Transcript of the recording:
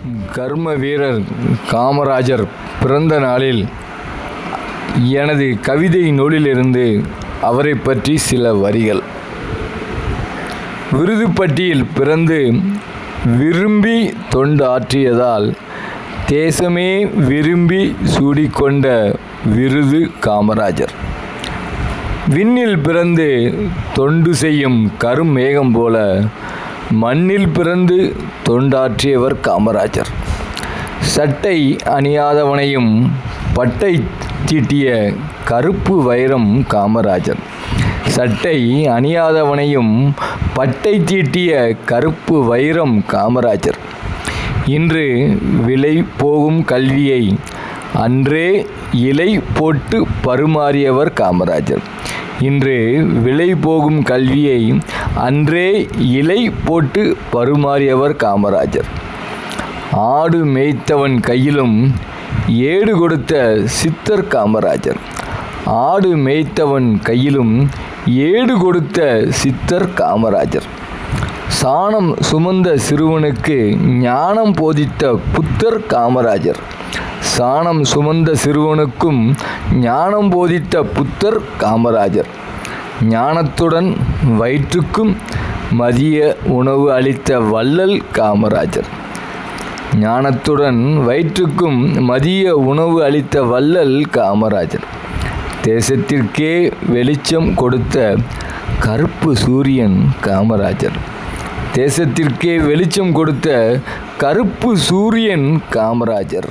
கர்ம வீரர் காமராஜர் பிறந்த நாளில் எனது கவிதை நூலிலிருந்து அவரை பற்றி சில வரிகள். விருதுப்பட்டியில் பிறந்து விரும்பி தொண்டு ஆற்றியதால் தேசமே விரும்பி சூடிக்கொண்ட விருது காமராஜர். விண்ணில் பிறந்து தொண்டு செய்யும் கருமேகம் போல மண்ணில் பிறந்து தொண்டாற்றியவர் காமராஜர். சட்டை அணியாதவனையும் பட்டை தீட்டிய கருப்பு வைரம் காமராஜர். சட்டை அணியாதவனையும் பட்டை தீட்டிய கருப்பு வைரம் காமராஜர். இன்று விலை போகும் கல்வியை அன்றே இலை போட்டு பரிமாறியவர் காமராஜர். இன்று விலை போகும் கல்வியை அன்றே இலை போட்டு பரிமாறியவர் காமராஜர். ஆடு மேய்த்தவன் கையிலும் ஏடு கொடுத்த சித்தர் காமராஜர். ஆடு மேய்த்தவன் கையிலும் ஏடு கொடுத்த சித்தர் காமராஜர். சாணம் சுமந்த சிறுவனுக்கு ஞானம் போதித்த புத்தர் காமராஜர். சாணம் சுமந்த சிறுவனுக்கும் ஞானம் போதித்த புத்தர் காமராஜர். ஞானத்துடன் வயிற்றுக்கும் மதிய உணவு அளித்த வள்ளல் காமராஜர். ஞானத்துடன் வயிற்றுக்கும் மதிய உணவு அளித்த வள்ளல் காமராஜர். தேசத்திற்கே வெளிச்சம் கொடுத்த கருப்பு சூரியன் காமராஜர். தேசத்திற்கே வெளிச்சம் கொடுத்த கருப்பு சூரியன் காமராஜர்.